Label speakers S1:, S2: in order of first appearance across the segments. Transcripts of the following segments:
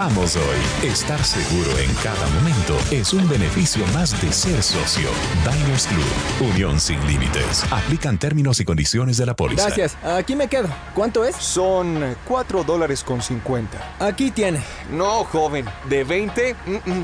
S1: Vamos hoy. Estar seguro en cada momento es un beneficio más de ser socio. Diners Club. Unión sin límites. Aplican términos y condiciones de la póliza.
S2: Gracias. Aquí me quedo. ¿Cuánto es?
S3: Son $4.50.
S2: Aquí tiene.
S3: No, joven. ¿De 20?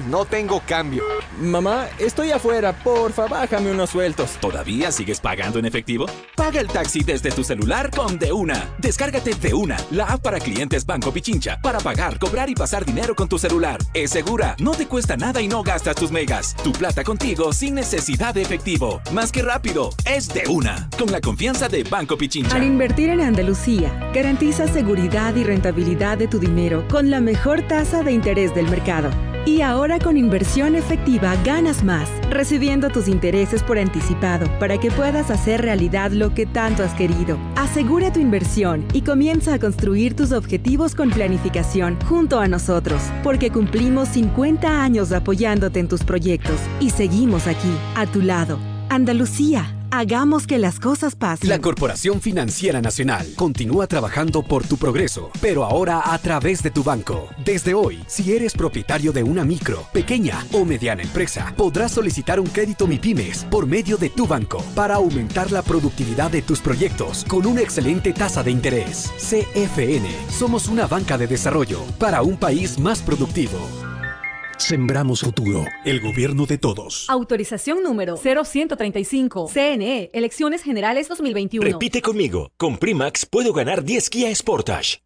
S3: No tengo cambio.
S2: Mamá, estoy afuera. Porfa, bájame unos sueltos.
S4: ¿Todavía sigues pagando en efectivo? Paga el taxi desde tu celular con De Una. Descárgate De Una, la app para clientes Banco Pichincha, para pagar, cobrar y pasar dinero con tu celular. Es segura, no te cuesta nada y no gastas tus megas. Tu plata contigo sin necesidad de efectivo. Más que rápido, es De Una. Con la confianza de Banco Pichincha.
S5: Al invertir en Andalucía, garantiza seguridad y rentabilidad de tu dinero con la mejor tasa de interés del mercado. Y ahora con inversión efectiva ganas más, recibiendo tus intereses por anticipado para que puedas hacer realidad lo que tanto has querido. Asegura tu inversión y comienza a construir tus objetivos con planificación junto a nosotros, porque cumplimos 50 años apoyándote en tus proyectos y seguimos aquí, a tu lado. Andalucía. Hagamos que las cosas pasen.
S6: La Corporación Financiera Nacional continúa trabajando por tu progreso, pero ahora a través de tu banco. Desde hoy, si eres propietario de una micro, pequeña o mediana empresa, podrás solicitar un crédito MIPYMES por medio de tu banco para aumentar la productividad de tus proyectos con una excelente tasa de interés. CFN, somos una banca de desarrollo para un país más productivo.
S7: Sembramos futuro, el gobierno de todos.
S8: Autorización número 0135. CNE, Elecciones Generales 2021.
S9: Repite conmigo. Con Primax puedo ganar 10 Kia Sportage.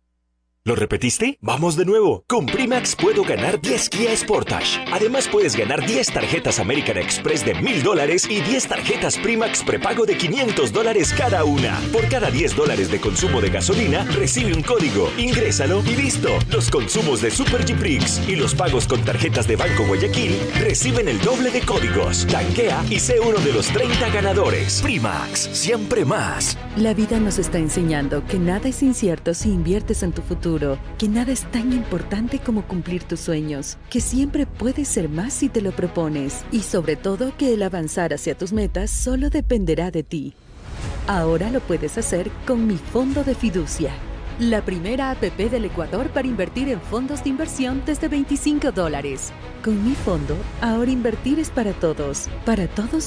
S9: ¿Lo repetiste? Vamos de nuevo. Con Primax puedo ganar 10 Kia Sportage. Además puedes ganar 10 tarjetas American Express de $1,000 y 10 tarjetas Primax prepago de $500 cada una. Por cada $10 de consumo de gasolina, recibe un código. Ingrésalo y listo. Los consumos de Super G-Prix y los pagos con tarjetas de Banco Guayaquil reciben el doble de códigos. Tanquea y sé uno de los 30 ganadores. Primax, siempre más.
S10: La vida nos está enseñando que nada es incierto si inviertes en tu futuro, que nada es tan importante como cumplir tus sueños, que siempre puedes ser más si te lo propones y sobre todo que el avanzar hacia tus metas solo dependerá de ti. Ahora lo puedes hacer con Mi Fondo de Fiducia, la primera APP del Ecuador para invertir en fondos de inversión desde $25. Con Mi Fondo, ahora invertir es para todos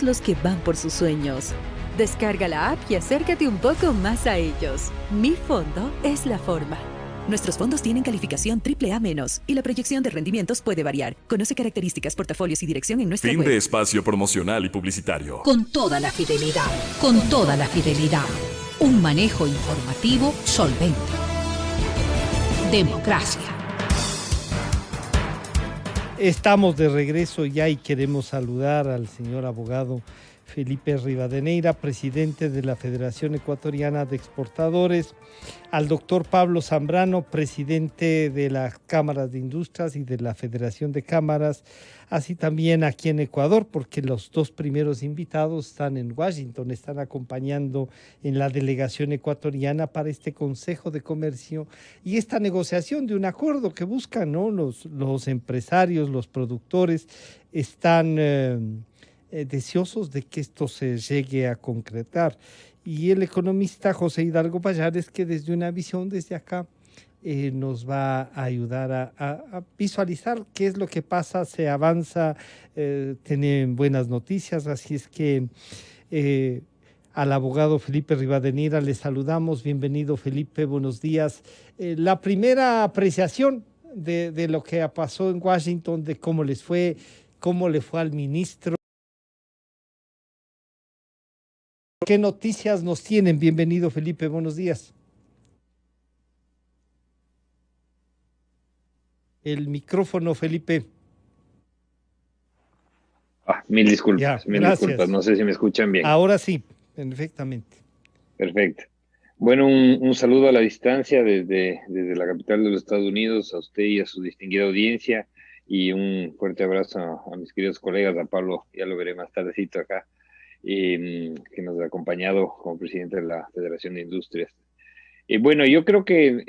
S10: los que van por sus sueños. Descarga la app y acércate un poco más a ellos. Mi Fondo es la forma. Nuestros fondos tienen calificación AAA- y la proyección de rendimientos puede variar. Conoce características, portafolios y dirección en nuestra web.
S11: Fin de espacio promocional y publicitario.
S12: Con toda la fidelidad, con toda la fidelidad. Un manejo informativo solvente. Democracia.
S13: Estamos de regreso ya y queremos saludar al señor abogado Felipe Rivadeneira, presidente de la Federación Ecuatoriana de Exportadores, al doctor Pablo Zambrano, presidente de las Cámaras de Industrias y de la Federación de Cámaras, así también aquí en Ecuador, porque los dos primeros invitados están en Washington, están acompañando en la delegación ecuatoriana para este Consejo de Comercio y esta negociación de un acuerdo que buscan, ¿no? Los empresarios, los productores están deseosos de que esto se llegue a concretar. Y el economista José Hidalgo Payares, que desde una visión desde acá nos va a ayudar a visualizar qué es lo que pasa, se avanza, tienen buenas noticias, así es que al abogado Felipe Rivadeneira le saludamos. Bienvenido, Felipe, buenos días. La primera apreciación de lo que pasó en Washington, de cómo les fue, cómo le fue al ministro. ¿Qué noticias nos tienen? Bienvenido, Felipe, buenos días. El micrófono, Felipe.
S14: Mil disculpas,
S13: Ya,
S14: mil
S13: gracias.
S14: disculpas. No sé si me escuchan bien.
S13: Ahora sí, perfectamente.
S14: Perfecto. Bueno, un saludo a la distancia desde la capital de los Estados Unidos, a usted y a su distinguida audiencia, y un fuerte abrazo a mis queridos colegas, a Pablo, ya lo veré más tardecito acá, que nos ha acompañado como presidente de la Federación de Industrias. Bueno, yo creo que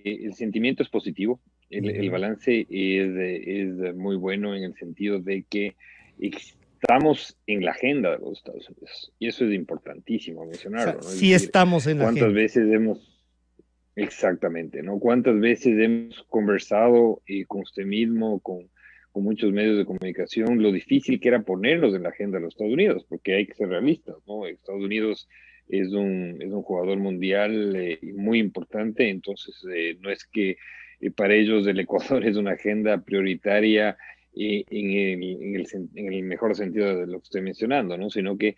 S14: el sentimiento es positivo, el balance es muy bueno en el sentido de que estamos en la agenda de los Estados Unidos, y eso es importantísimo mencionarlo,
S13: O sea,
S14: ¿no?
S13: sí estamos en la agenda.
S14: ¿Cuántas veces hemos Exactamente, ¿no? ¿Cuántas veces hemos conversado con usted mismo, con muchos medios de comunicación, lo difícil que era ponernos en la agenda de los Estados Unidos? Porque hay que ser realistas, ¿no? Estados Unidos es un jugador mundial muy importante, entonces no es que para ellos el Ecuador es una agenda prioritaria en el mejor sentido de lo que estoy mencionando, ¿no? Sino que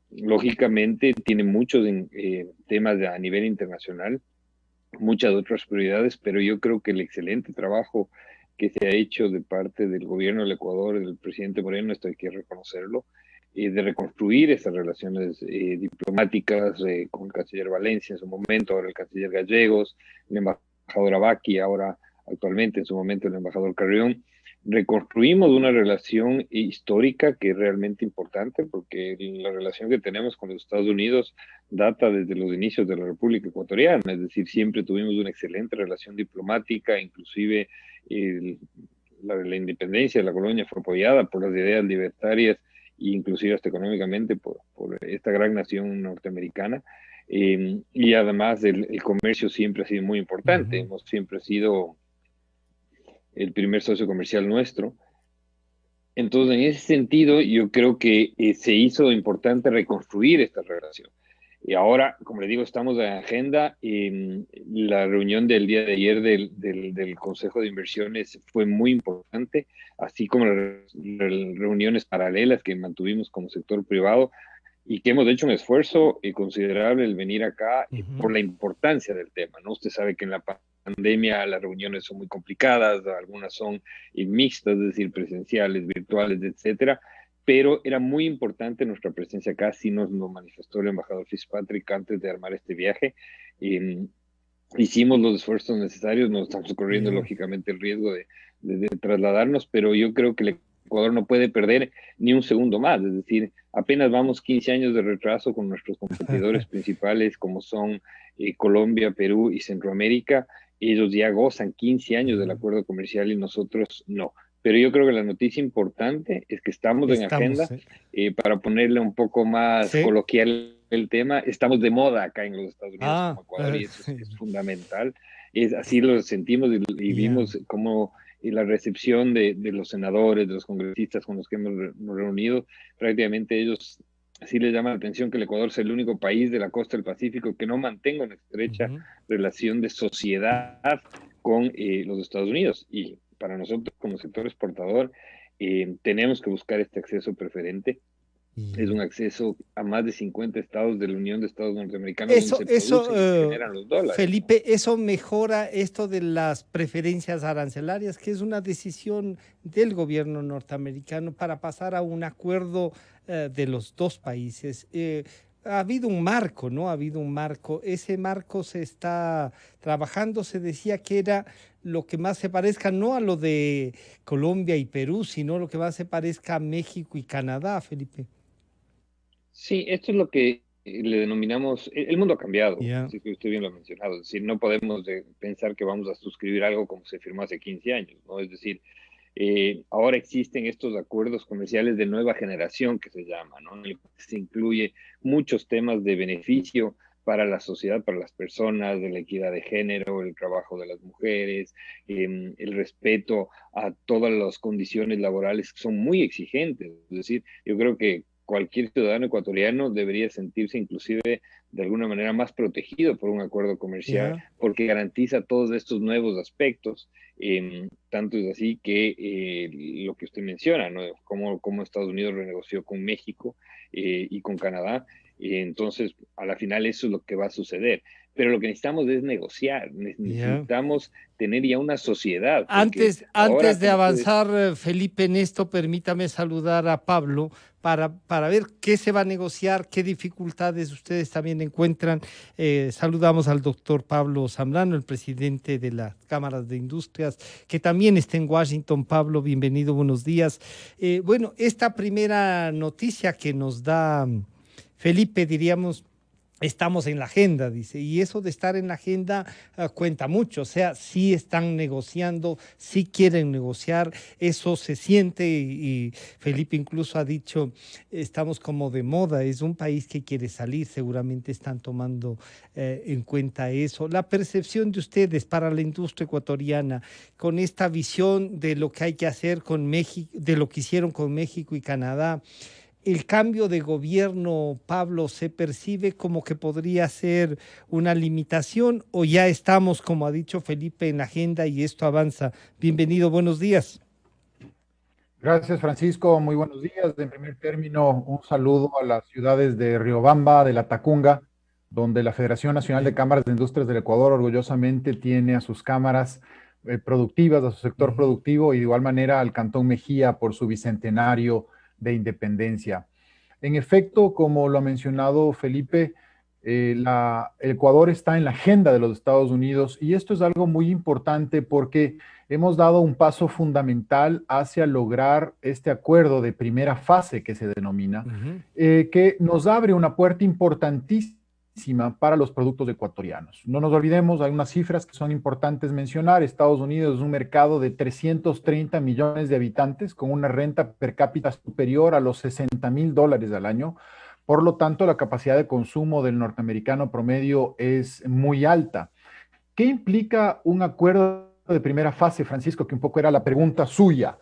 S14: lógicamente tiene muchos temas a nivel internacional, muchas otras prioridades, pero yo creo que el excelente trabajo que se ha hecho de parte del gobierno del Ecuador, del presidente Moreno, esto hay que reconocerlo, de reconstruir esas relaciones diplomáticas con el canciller Valencia en su momento, ahora el canciller Gallegos, el embajador Abaqui, ahora actualmente en su momento el embajador Carrión. Reconstruimos una relación histórica que es realmente importante, porque la relación que tenemos con los Estados Unidos data desde los inicios de la República Ecuatoriana, es decir, siempre tuvimos una excelente relación diplomática, inclusive la independencia de la colonia fue apoyada por las ideas libertarias e inclusive hasta económicamente por esta gran nación norteamericana. Y además el comercio siempre ha sido muy importante, hemos siempre sido el primer socio comercial nuestro. Entonces, en ese sentido, yo creo que se hizo importante reconstruir esta relación. Y ahora, como le digo, estamos en agenda. La reunión del día de ayer del Consejo de Inversiones fue muy importante, así como las reuniones paralelas que mantuvimos como sector privado y que hemos hecho un esfuerzo considerable el venir acá por la importancia del tema, ¿no? Usted sabe que en la pandemia las reuniones son muy complicadas, algunas son mixtas, es decir, presenciales, virtuales, etcétera, pero era muy importante nuestra presencia acá, así nos lo manifestó el embajador Fitzpatrick antes de armar este viaje. Hicimos los esfuerzos necesarios, no estamos corriendo lógicamente el riesgo de trasladarnos, pero yo creo que el Ecuador no puede perder ni un segundo más, es decir, apenas vamos 15 años de retraso con nuestros competidores principales como son Colombia, Perú y Centroamérica. Ellos ya gozan 15 años del acuerdo comercial y nosotros no. Pero yo creo que la noticia importante es que estamos en agenda. Para ponerle un poco más coloquial el tema, estamos de moda acá en los Estados Unidos como Ecuador, y eso es fundamental. Así lo sentimos y vimos como la recepción de los senadores, de los congresistas con los que hemos reunido. Prácticamente ellos sí les llama la atención que el Ecuador sea el único país de la costa del Pacífico que no mantenga una estrecha relación de sociedad con los Estados Unidos. Y para nosotros como sector exportador tenemos que buscar este acceso preferente. Es un acceso a más de 50 estados de la Unión de Estados Norteamericanos donde se producen y se generan los dólares.
S13: Felipe, eso mejora esto de las preferencias arancelarias, que es una decisión del gobierno norteamericano para pasar a un acuerdo de los dos países. Ha habido un marco, ¿no? Ha habido un marco. Ese marco se está trabajando. Se decía que era lo que más se parezca, no a lo de Colombia y Perú, sino lo que más se parezca a México y Canadá, Felipe.
S14: Sí, esto es lo que le denominamos, el mundo ha cambiado, así que usted bien lo ha mencionado, es decir, no podemos pensar que vamos a suscribir algo como se firmó hace 15 años, ¿no? Es decir, ahora existen estos acuerdos comerciales de nueva generación que se llama, ¿no? En el que se incluye muchos temas de beneficio para la sociedad, para las personas, de la equidad de género, el trabajo de las mujeres, el respeto a todas las condiciones laborales que son muy exigentes, es decir, yo creo que cualquier ciudadano ecuatoriano debería sentirse inclusive de alguna manera más protegido por un acuerdo comercial porque garantiza todos estos nuevos aspectos. Tanto es así que lo que usted menciona, ¿no? Cómo Estados Unidos renegoció con México y con Canadá. Entonces, a la final eso es lo que va a suceder. Pero lo que necesitamos es negociar, necesitamos tener ya una sociedad.
S13: Antes de avanzar, Felipe, en esto, permítame saludar a Pablo para ver qué se va a negociar, qué dificultades ustedes también encuentran. Saludamos al doctor Pablo Zambrano, el presidente de las Cámaras de Industrias, que también está en Washington. Pablo, bienvenido, buenos días. Bueno, esta primera noticia que nos da Felipe, diríamos, estamos en la agenda, dice, y eso de estar en la agenda cuenta mucho, o sea, sí están negociando, sí quieren negociar, eso se siente y Felipe incluso ha dicho, estamos como de moda, es un país que quiere salir, seguramente están tomando en cuenta eso. La percepción de ustedes para la industria ecuatoriana, con esta visión de lo que hay que hacer con México, de lo que hicieron con México y Canadá, el cambio de gobierno, Pablo, ¿se percibe como que podría ser una limitación o ya estamos, como ha dicho Felipe, en la agenda y esto avanza? Bienvenido, buenos días.
S15: Gracias, Francisco. Muy buenos días. En primer término, un saludo a las ciudades de Riobamba, de La Tacunga, donde la Federación Nacional de Cámaras de Industrias del Ecuador orgullosamente tiene a sus cámaras productivas, a su sector productivo, y de igual manera al Cantón Mejía por su bicentenario de independencia. En efecto, como lo ha mencionado Felipe, el Ecuador está en la agenda de los Estados Unidos y esto es algo muy importante porque hemos dado un paso fundamental hacia lograr este acuerdo de primera fase que se denomina, que nos abre una puerta importantísima para los productos ecuatorianos. No nos olvidemos, hay unas cifras que son importantes mencionar. Estados Unidos es un mercado de 330 millones de habitantes con una renta per cápita superior a los $60,000 al año. Por lo tanto, la capacidad de consumo del norteamericano promedio es muy alta. ¿Qué implica un acuerdo de primera fase, Francisco? Que un poco era la pregunta suya.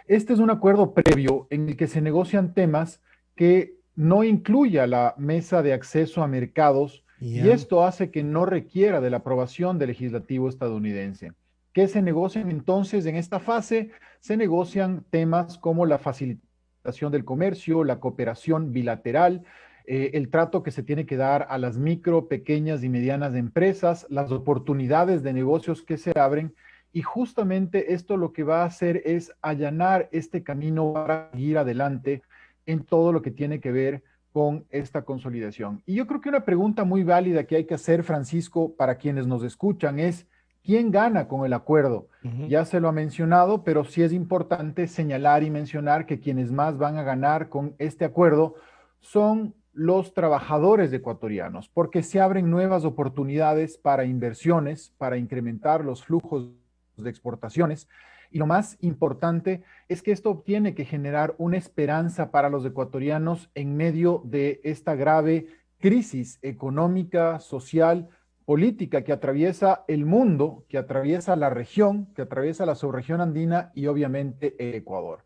S15: Este es un acuerdo previo en el que se negocian temas que no incluya la mesa de acceso a mercados y esto hace que no requiera de la aprobación del legislativo estadounidense. ¿Qué se negocian entonces en esta fase? Se negocian temas como la facilitación del comercio, la cooperación bilateral, el trato que se tiene que dar a las micro, pequeñas y medianas empresas, las oportunidades de negocios que se abren, y justamente esto lo que va a hacer es allanar este camino para seguir adelante en todo lo que tiene que ver con esta consolidación. Y yo creo que una pregunta muy válida que hay que hacer, Francisco, para quienes nos escuchan es, ¿quién gana con el acuerdo? Ya se lo ha mencionado, pero sí es importante señalar y mencionar que quienes más van a ganar con este acuerdo son los trabajadores ecuatorianos, porque se abren nuevas oportunidades para inversiones, para incrementar los flujos de exportaciones. Y lo más importante es que esto tiene que generar una esperanza para los ecuatorianos en medio de esta grave crisis económica, social, política que atraviesa el mundo, que atraviesa la región, que atraviesa la subregión andina y obviamente el Ecuador.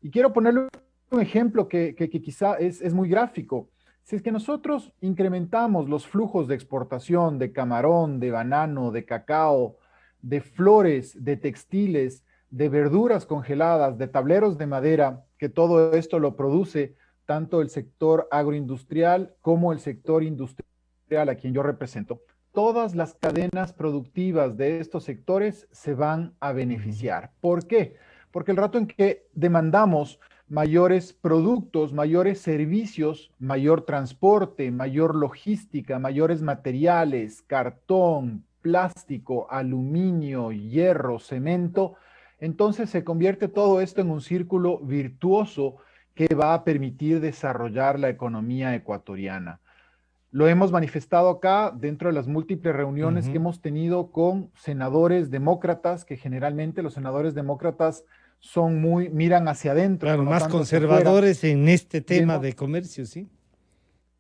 S15: Y quiero ponerle un ejemplo que quizá es muy gráfico. Si es que nosotros incrementamos los flujos de exportación de camarón, de banano, de cacao, de flores, de textiles, de verduras congeladas, de tableros de madera, que todo esto lo produce tanto el sector agroindustrial como el sector industrial a quien yo represento, todas las cadenas productivas de estos sectores se van a beneficiar. ¿Por qué? Porque el rato en que demandamos mayores productos, mayores servicios, mayor transporte, mayor logística, mayores materiales, cartón, plástico, aluminio, hierro, cemento, entonces se convierte todo esto en un círculo virtuoso que va a permitir desarrollar la economía ecuatoriana. Lo hemos manifestado acá dentro de las múltiples reuniones que hemos tenido con senadores demócratas, que generalmente los senadores demócratas miran hacia adentro.
S13: Claro, más conservadores en este tema de comercio, ¿sí?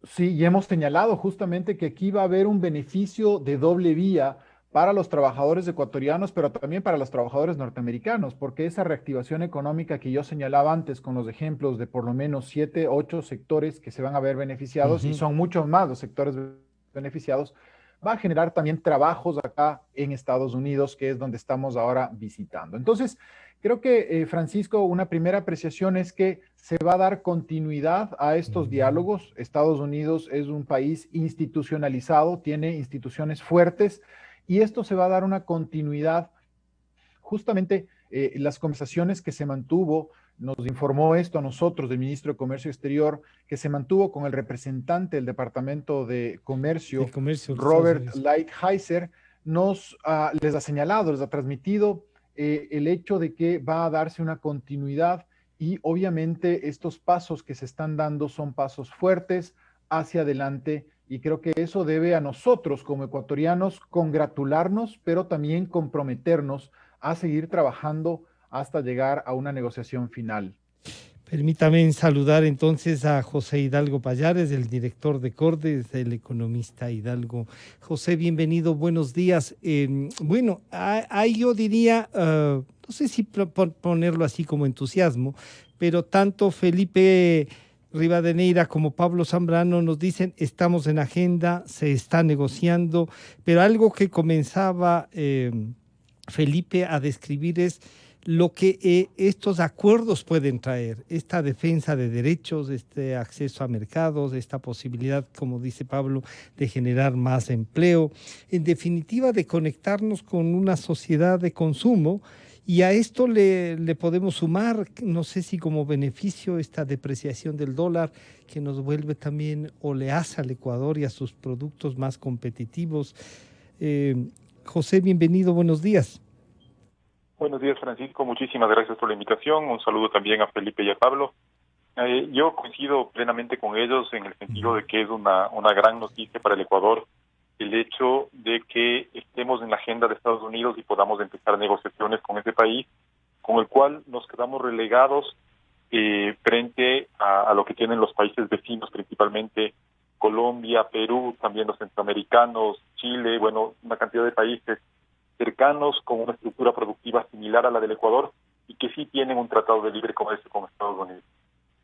S15: Sí, y hemos señalado justamente que aquí va a haber un beneficio de doble vía para los trabajadores ecuatorianos, pero también para los trabajadores norteamericanos, porque esa reactivación económica que yo señalaba antes con los ejemplos de por lo menos 7, 8 sectores que se van a ver beneficiados, y son muchos más los sectores beneficiados, va a generar también trabajos acá en Estados Unidos, que es donde estamos ahora visitando. Entonces, creo que, Francisco, una primera apreciación es que se va a dar continuidad a estos diálogos. Estados Unidos es un país institucionalizado, tiene instituciones fuertes, y esto se va a dar una continuidad. Justamente las conversaciones que se mantuvo, nos informó esto a nosotros del ministro de Comercio Exterior, que se mantuvo con el representante del Departamento de Comercio, Robert Lighthizer, les ha señalado, les ha transmitido el hecho de que va a darse una continuidad y obviamente estos pasos que se están dando son pasos fuertes hacia adelante y creo que eso debe a nosotros como ecuatorianos congratularnos, pero también comprometernos a seguir trabajando hasta llegar a una negociación final.
S13: Permítame saludar entonces a José Hidalgo Payares, el director de Cordes, el economista Hidalgo. José, bienvenido, buenos días. Bueno, ahí yo diría, no sé si ponerlo así como entusiasmo, pero tanto Felipe Rivadeneira como Pablo Zambrano nos dicen, estamos en agenda, se está negociando, pero algo que comenzaba Felipe a describir es lo que estos acuerdos pueden traer, esta defensa de derechos, este acceso a mercados, esta posibilidad, como dice Pablo, de generar más empleo, en definitiva de conectarnos con una sociedad de consumo, y a esto le podemos sumar, no sé si como beneficio, esta depreciación del dólar que nos vuelve también o le hace al Ecuador y a sus productos más competitivos. José, bienvenido, buenos días.
S16: Buenos días, Francisco. Muchísimas gracias por la invitación. Un saludo también a Felipe y a Pablo. Yo coincido plenamente con ellos en el sentido de que es una gran noticia para el Ecuador el hecho de que estemos en la agenda de Estados Unidos y podamos empezar negociaciones con ese país, con el cual nos quedamos relegados frente a lo que tienen los países vecinos, principalmente Colombia, Perú, también los centroamericanos, Chile, bueno, una cantidad de países cercanos con una estructura productiva similar a la del Ecuador y que sí tienen un tratado de libre comercio con Estados Unidos.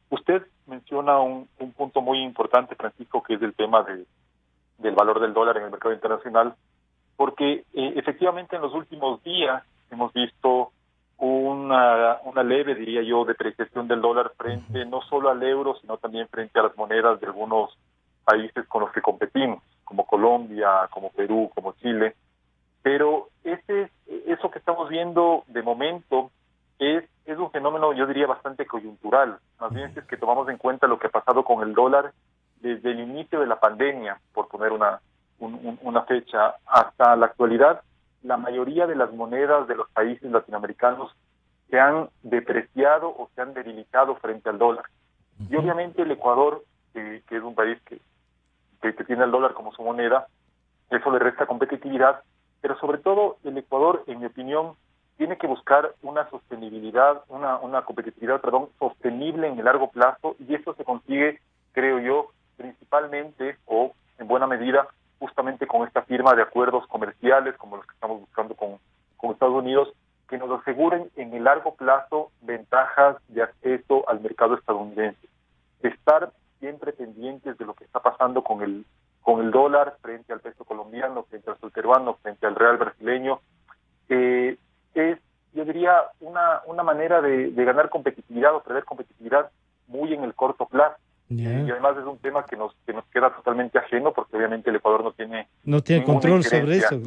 S16: Usted menciona un punto muy importante, Francisco, que es el tema del valor del dólar en el mercado internacional, porque efectivamente en los últimos días hemos visto una leve, diría yo, depreciación del dólar frente no solo al euro, sino también frente a las monedas de algunos países con los que competimos, como Colombia, como Perú, como Chile. Pero eso que estamos viendo de momento es un fenómeno, yo diría, bastante coyuntural. Más bien, si es que tomamos en cuenta lo que ha pasado con el dólar desde el inicio de la pandemia, por poner una fecha, hasta la actualidad, la mayoría de las monedas de los países latinoamericanos se han depreciado o se han debilitado frente al dólar. Y obviamente el Ecuador, que es un país que tiene el dólar como su moneda, eso le resta competitividad. Pero sobre todo el Ecuador, en mi opinión, tiene que buscar una sostenibilidad, una competitividad, sostenible en el largo plazo, y eso se consigue, creo yo, principalmente o en buena medida, justamente con esta firma de acuerdos comerciales, como los que estamos buscando con Estados Unidos, que nos aseguren en el largo plazo ventajas de acceso al mercado estadounidense. Estar siempre pendientes de lo que está pasando con el dólar frente al peso colombiano, frente al sol peruano, frente al real brasileño, es, yo diría, una manera de ganar competitividad o perder competitividad muy en el corto plazo. Y además es un tema que nos queda totalmente ajeno, porque obviamente el Ecuador no tiene
S13: control sobre eso.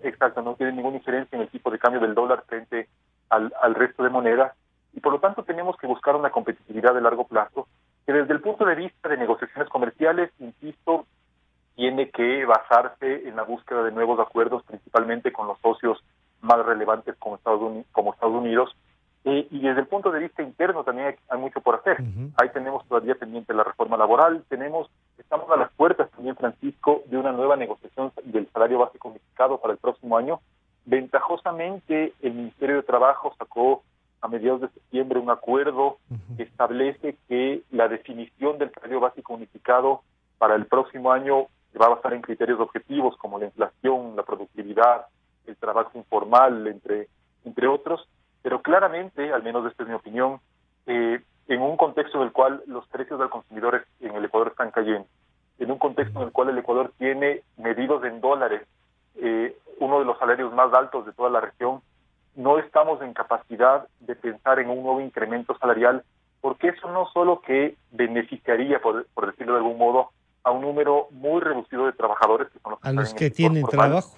S16: Exacto, no tiene ninguna diferencia en el tipo de cambio del dólar frente al resto de monedas, y por lo tanto tenemos que buscar una competitividad de largo plazo, que desde el punto de vista de negociaciones comerciales, insisto, tiene que basarse en la búsqueda de nuevos acuerdos, principalmente con los socios más relevantes como Estados Unidos, y desde el punto de vista interno también hay mucho por hacer. Ahí tenemos todavía pendiente la reforma laboral, estamos a las puertas también, Francisco, de una nueva negociación del salario básico unificado para el próximo año. Ventajosamente, el Ministerio de Trabajo sacó a mediados de septiembre un acuerdo que establece que la definición del salario básico unificado para el próximo año va a basar en criterios objetivos como la inflación, la productividad, el trabajo informal, entre otros, pero claramente, al menos esta es mi opinión, en un contexto en el cual los precios del consumidor en el Ecuador están cayendo, en un contexto en el cual el Ecuador tiene, medidos en dólares, uno de los salarios más altos de toda la región, no estamos en capacidad de pensar en un nuevo incremento salarial, porque eso no solo que beneficiaría, por decirlo de algún modo, a un número muy reducido de trabajadores, que son
S13: los que tienen trabajo.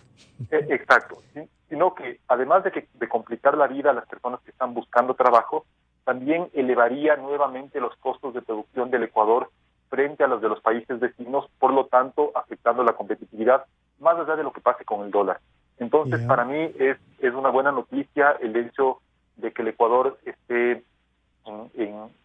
S16: Exacto, ¿sí? Sino que además de complicar la vida a las personas que están buscando trabajo, también elevaría nuevamente los costos de producción del Ecuador frente a los de los países vecinos, por lo tanto afectando la competitividad, más allá de lo que pase con el dólar. Entonces, para mí es una buena noticia el hecho de que el Ecuador esté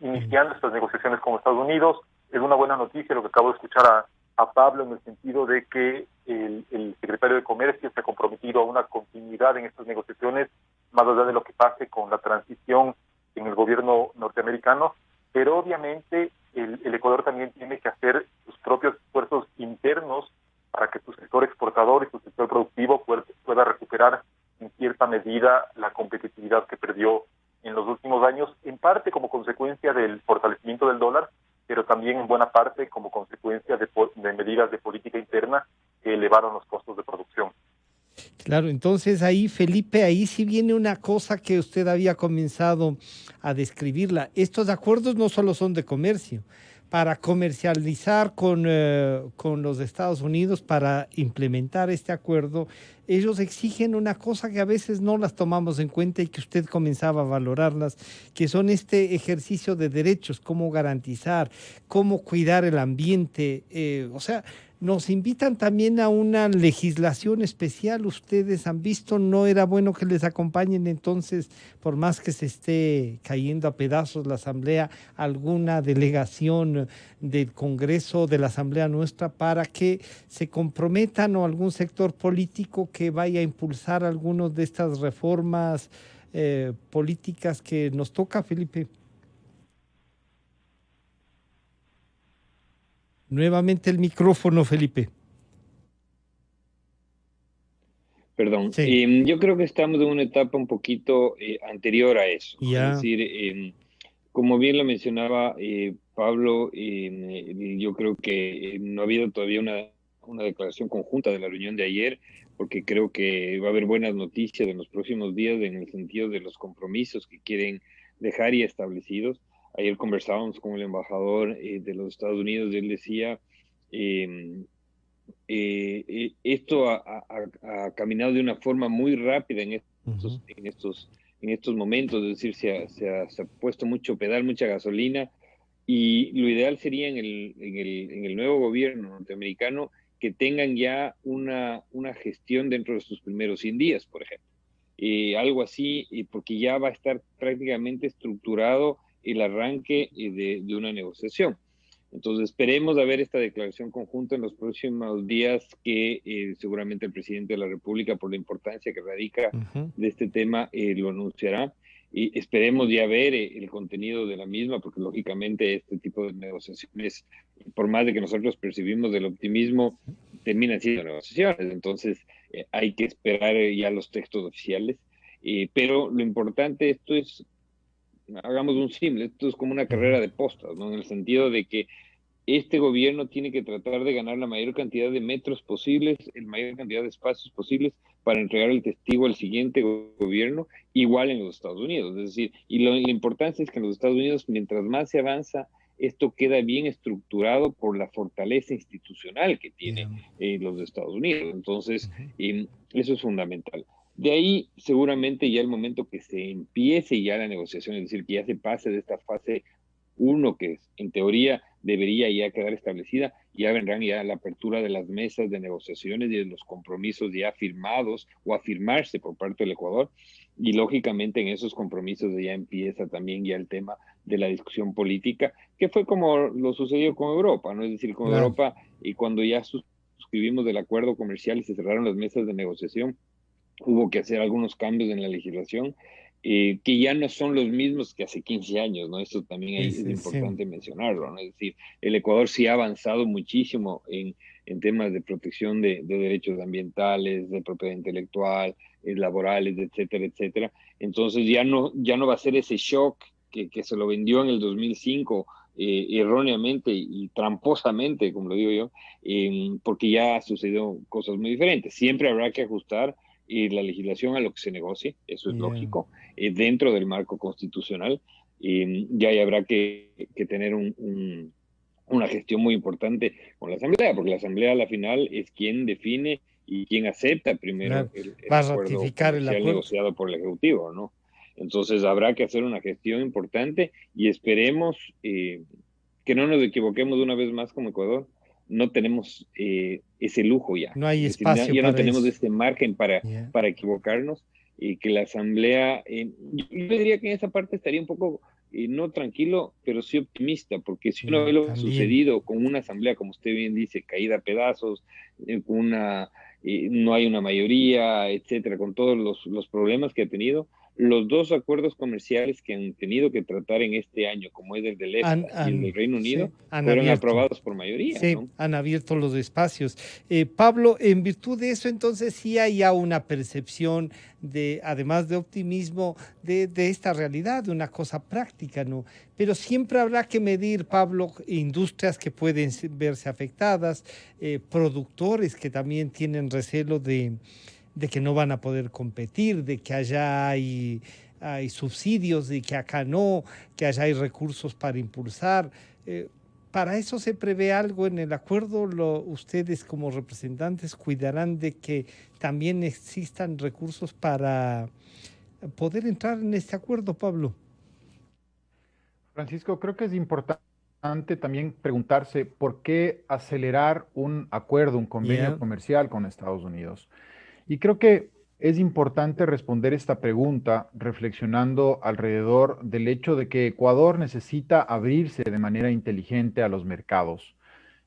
S16: iniciando estas negociaciones con Estados Unidos. Es una buena noticia lo que acabo de escuchar a a Pablo en el sentido de que el secretario de Comercio se ha comprometido a una continuidad en estas negociaciones, más allá de lo que pase con la transición en el gobierno norteamericano, pero obviamente el Ecuador también tiene que hacer sus propios esfuerzos internos para que su sector exportador y su sector productivo pueda recuperar en cierta medida la competitividad que perdió en los últimos años, en parte como consecuencia del fortalecimiento del dólar, pero también en buena parte como consecuencia de medidas de política interna que elevaron los costos de producción.
S13: Claro, entonces ahí, Felipe, ahí sí viene una cosa que usted había comenzado a describirla. Estos acuerdos no solo son de comercio. Para comercializar con los Estados Unidos, para implementar este acuerdo, ellos exigen una cosa que a veces no las tomamos en cuenta y que usted comenzaba a valorarlas, que son este ejercicio de derechos, cómo garantizar, cómo cuidar el ambiente, o sea, nos invitan también a una legislación especial. Ustedes han visto, no era bueno que les acompañen entonces, por más que se esté cayendo a pedazos la Asamblea, alguna delegación del Congreso, de la Asamblea nuestra, para que se comprometan o algún sector político que vaya a impulsar algunas de estas reformas políticas que nos toca, Felipe. Nuevamente el micrófono, Felipe.
S14: Perdón.
S13: Sí.
S14: Yo creo que estamos en una etapa un poquito anterior a eso.
S13: Ya.
S14: Es decir, como bien lo mencionaba Pablo, yo creo que no ha habido todavía una declaración conjunta de la reunión de ayer, porque creo que va a haber buenas noticias en los próximos días en el sentido de los compromisos que quieren dejar y establecidos. Ayer conversábamos con el embajador de los Estados Unidos y él decía, esto ha caminado de una forma muy rápida en estos momentos, es decir, se ha puesto mucho pedal, mucha gasolina, y lo ideal sería en el nuevo gobierno norteamericano que tengan ya una gestión dentro de sus primeros 100 días, por ejemplo. Algo así, porque ya va a estar prácticamente estructurado el arranque de una negociación. Entonces esperemos a ver esta declaración conjunta en los próximos días que seguramente el presidente de la República, por la importancia que radica de este tema, lo anunciará. Y esperemos ya ver el contenido de la misma, porque lógicamente este tipo de negociaciones, por más de que nosotros percibimos del optimismo, terminan siendo negociaciones. Entonces hay que esperar ya los textos oficiales. Pero lo importante, esto es, hagamos un símil, esto es como una carrera de postas, ¿no? En el sentido de que este gobierno tiene que tratar de ganar la mayor cantidad de metros posibles, la mayor cantidad de espacios posibles para entregar el testigo al siguiente gobierno, igual en los Estados Unidos. Es decir, y la importancia es que en los Estados Unidos, mientras más se avanza, esto queda bien estructurado por la fortaleza institucional que tiene los Estados Unidos. Entonces, eso es fundamental. De ahí, seguramente ya el momento que se empiece ya la negociación, es decir, que ya se pase de esta fase 1, que en teoría debería ya quedar establecida, ya vendrán ya la apertura de las mesas de negociaciones y de los compromisos ya firmados o a firmarse por parte del Ecuador, y lógicamente en esos compromisos ya empieza también ya el tema de la discusión política, que fue como lo sucedió con Europa, ¿no? Es decir, con Europa, y cuando ya suscribimos el acuerdo comercial y se cerraron las mesas de negociación, hubo que hacer algunos cambios en la legislación que ya no son los mismos que hace 15 años, ¿no? Esto también es importante mencionarlo, ¿no? Es decir, el Ecuador sí ha avanzado muchísimo en temas de protección de derechos ambientales, de propiedad intelectual, laborales, etcétera, etcétera. Entonces ya no va a ser ese shock que se lo vendió en el 2005 erróneamente y tramposamente, como lo digo yo, porque ya ha sucedido cosas muy diferentes. Siempre habrá que ajustar la legislación a lo que se negocie, eso es lógico, dentro del marco constitucional. Ya habrá que tener una gestión muy importante con la Asamblea, porque la Asamblea a la final es quien define y quien acepta primero el acuerdo comercial negociado por el Ejecutivo, ¿no? Entonces habrá que hacer una gestión importante y esperemos que no nos equivoquemos de una vez más como Ecuador. No tenemos ese lujo ya.
S13: No hay espacio
S14: ya
S13: para
S14: no tenemos
S13: eso.
S14: este margen para equivocarnos, y que la Asamblea, yo diría que en esa parte estaría un poco no tranquilo, pero sí optimista, porque si uno ve lo que ha sucedido con una asamblea, como usted bien dice, caída a pedazos, no hay una mayoría, etcétera, con todos los problemas que ha tenido, los dos acuerdos comerciales que han tenido que tratar en este año, como es el del EFTA y el del Reino Unido,
S13: sí, han
S14: fueron
S13: abierto,
S14: aprobados por mayoría.
S13: Sí,
S14: ¿no?
S13: han abierto los espacios. Pablo, en virtud de eso, entonces sí hay ya una percepción de, además de optimismo, de esta realidad, de una cosa práctica, ¿no? Pero siempre habrá que medir, Pablo, industrias que pueden verse afectadas, productores que también tienen recelo de que no van a poder competir, de que allá hay subsidios, de que acá no, que allá hay recursos para impulsar. ¿Para eso se prevé algo en el acuerdo? ¿Ustedes como representantes cuidarán de que también existan recursos para poder entrar en este acuerdo, Pablo?
S15: Francisco, creo que es importante también preguntarse por qué acelerar un acuerdo, un convenio comercial con Estados Unidos. Y creo que es importante responder esta pregunta reflexionando alrededor del hecho de que Ecuador necesita abrirse de manera inteligente a los mercados.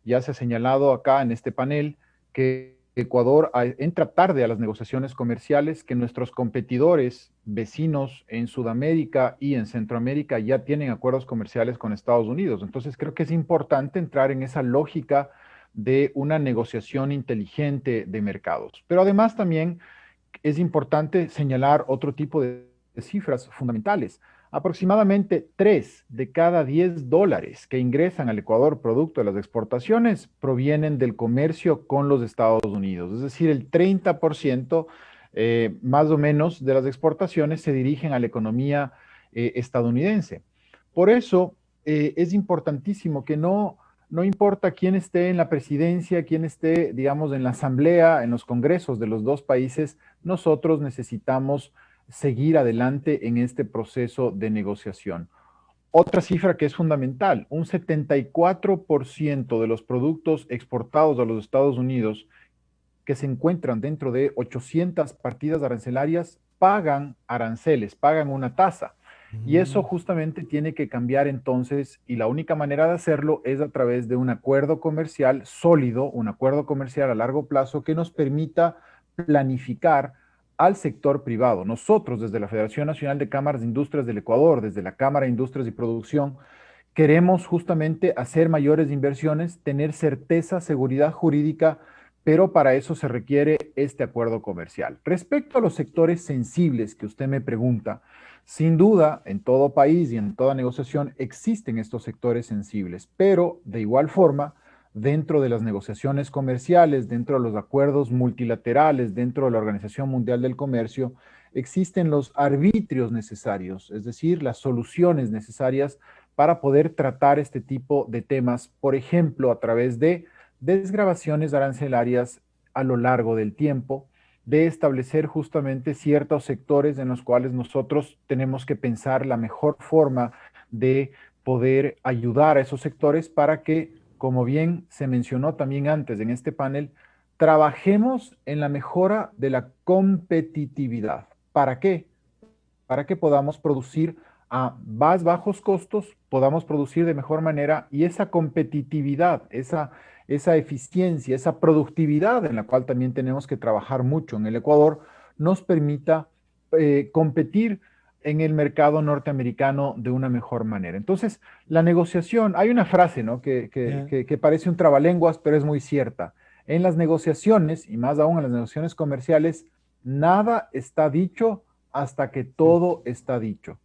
S15: Ya se ha señalado acá en este panel que Ecuador entra tarde a las negociaciones comerciales, que nuestros competidores vecinos en Sudamérica y en Centroamérica ya tienen acuerdos comerciales con Estados Unidos. Entonces creo que es importante entrar en esa lógica de una negociación inteligente de mercados. Pero además también es importante señalar otro tipo de cifras fundamentales. Aproximadamente 3 de cada 10 dólares que ingresan al Ecuador producto de las exportaciones provienen del comercio con los Estados Unidos. Es decir, el 30% más o menos de las exportaciones se dirigen a la economía estadounidense. Por eso es importantísimo que no importa quién esté en la presidencia, quién esté, digamos, en la asamblea, en los congresos de los dos países, nosotros necesitamos seguir adelante en este proceso de negociación. Otra cifra que es fundamental, un 74% de los productos exportados a los Estados Unidos que se encuentran dentro de 800 partidas arancelarias pagan aranceles, pagan una tasa. Y eso justamente tiene que cambiar entonces, y la única manera de hacerlo es a través de un acuerdo comercial sólido, un acuerdo comercial a largo plazo que nos permita planificar al sector privado. Nosotros, desde la Federación Nacional de Cámaras de Industrias del Ecuador, desde la Cámara de Industrias y Producción, queremos justamente hacer mayores inversiones, tener certeza, seguridad jurídica, pero para eso se requiere este acuerdo comercial. Respecto a los sectores sensibles que usted me pregunta, sin duda, en todo país y en toda negociación existen estos sectores sensibles, pero de igual forma, dentro de las negociaciones comerciales, dentro de los acuerdos multilaterales, dentro de la Organización Mundial del Comercio, existen los arbitrios necesarios, es decir, las soluciones necesarias para poder tratar este tipo de temas, por ejemplo, a través de desgravaciones arancelarias a lo largo del tiempo, de establecer justamente ciertos sectores en los cuales nosotros tenemos que pensar la mejor forma de poder ayudar a esos sectores para que, como bien se mencionó también antes en este panel, trabajemos en la mejora de la competitividad. ¿Para qué? Para que podamos producir a más bajos costos, podamos producir de mejor manera y esa competitividad, esa eficiencia, esa productividad en la cual también tenemos que trabajar mucho en el Ecuador, nos permita competir en el mercado norteamericano de una mejor manera. Entonces, la negociación, hay una frase, ¿no? que parece un trabalenguas, pero es muy cierta. En las negociaciones, y más aún en las negociaciones comerciales, nada está dicho hasta que todo está dicho.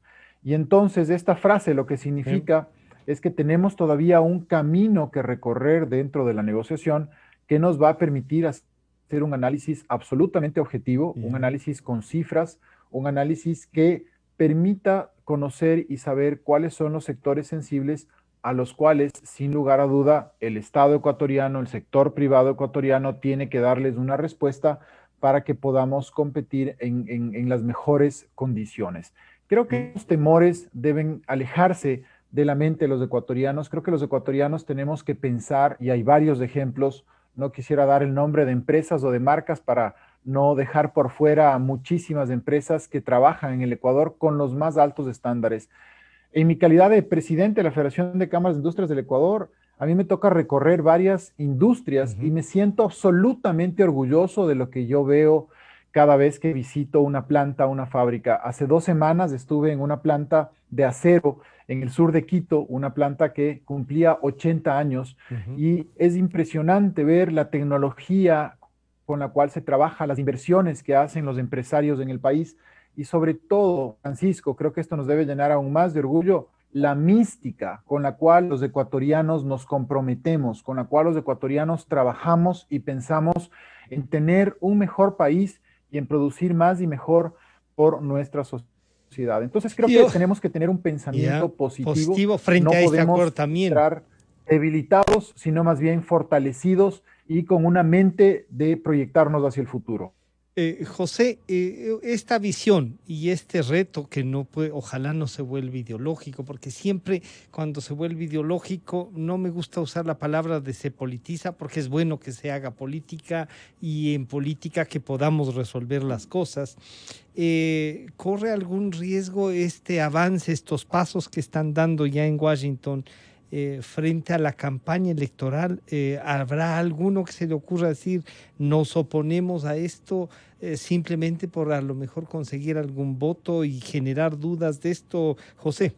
S15: Y entonces, esta frase lo que significa es que tenemos todavía un camino que recorrer dentro de la negociación que nos va a permitir hacer un análisis absolutamente objetivo, un análisis con cifras, un análisis que permita conocer y saber cuáles son los sectores sensibles a los cuales, sin lugar a duda, el Estado ecuatoriano, el sector privado ecuatoriano tiene que darles una respuesta para que podamos competir en las mejores condiciones. Creo que los temores deben alejarse de la mente de los ecuatorianos. Creo que los ecuatorianos tenemos que pensar, y hay varios ejemplos, no quisiera dar el nombre de empresas o de marcas para no dejar por fuera a muchísimas empresas que trabajan en el Ecuador con los más altos estándares. En mi calidad de presidente de la Federación de Cámaras de Industrias del Ecuador, a mí me toca recorrer varias industrias y me siento absolutamente orgulloso de lo que yo veo cada vez que visito una planta, una fábrica. Hace 2 semanas estuve en una planta de acero en el sur de Quito, una planta que cumplía 80 años y es impresionante ver la tecnología con la cual se trabaja, las inversiones que hacen los empresarios en el país y sobre todo, Francisco, creo que esto nos debe llenar aún más de orgullo, la mística con la cual los ecuatorianos nos comprometemos, con la cual los ecuatorianos trabajamos y pensamos en tener un mejor país y en producir más y mejor por nuestra sociedad. Entonces creo que tenemos que tener un pensamiento positivo
S13: frente
S15: no
S13: a este
S15: podemos
S13: acuerdo también.
S15: Estar debilitados, sino más bien fortalecidos y con una mente de proyectarnos hacia el futuro.
S13: José, esta visión y este reto que no puede, ojalá no se vuelva ideológico, porque siempre cuando se vuelve ideológico, no me gusta usar la palabra de se politiza, porque es bueno que se haga política y en política que podamos resolver las cosas. ¿Corre algún riesgo este avance, estos pasos que están dando ya en Washington frente a la campaña electoral? ¿Habrá alguno que se le ocurra decir nos oponemos a esto simplemente por a lo mejor conseguir algún voto y generar dudas de esto, José?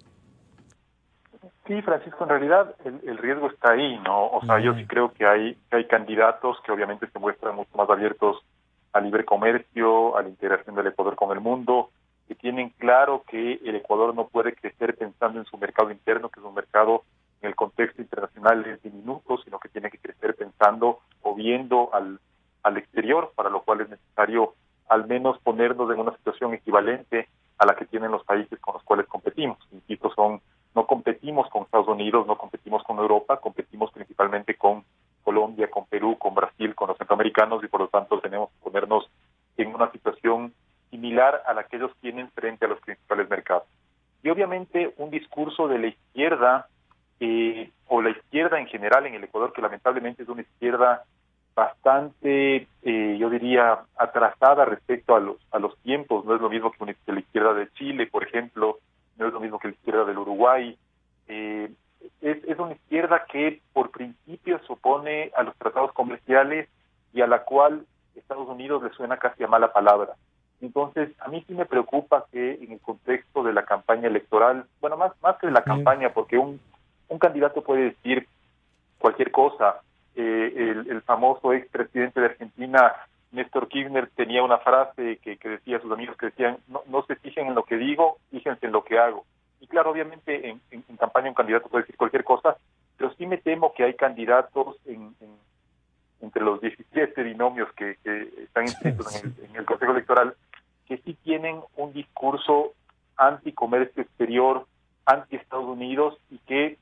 S16: Sí, Francisco, en realidad el riesgo está ahí, ¿no? O sea, yo sí creo que hay candidatos que obviamente se muestran mucho más abiertos al libre comercio, a la integración del Ecuador con el mundo, que tienen claro que el Ecuador no puede crecer pensando en su mercado interno, que es un mercado en el contexto internacional es diminuto, sino que tiene que crecer pensando o viendo al exterior, para lo cual es necesario al menos ponernos en una situación equivalente a la que tienen los países con los cuales competimos. Insisto, no competimos con Estados Unidos, no competimos con Europa, competimos principalmente con Colombia, con Perú, con Brasil, con los centroamericanos y por lo tanto tenemos que ponernos en una situación similar a la que ellos tienen frente a los principales mercados. Y obviamente un discurso de la izquierda o la izquierda en general en el Ecuador, que lamentablemente es una izquierda bastante, yo diría, atrasada respecto a los tiempos. No es lo mismo que la izquierda de Chile, por ejemplo, no es lo mismo que la izquierda del Uruguay. Es una izquierda que por principio se opone a los tratados comerciales y a la cual Estados Unidos le suena casi a mala palabra. Entonces, a mí sí me preocupa que en el contexto de la campaña electoral, bueno, más que de la campaña, porque un candidato puede decir cualquier cosa. El famoso expresidente de Argentina, Néstor Kirchner, tenía una frase que decía a sus amigos que decían, no se fijen en lo que digo, fíjense en lo que hago. Y claro, obviamente en campaña un candidato puede decir cualquier cosa, pero sí me temo que hay candidatos entre los 17 binomios que están inscritos en el Consejo Electoral que sí tienen un discurso anti-comercio exterior, anti-Estados Unidos y que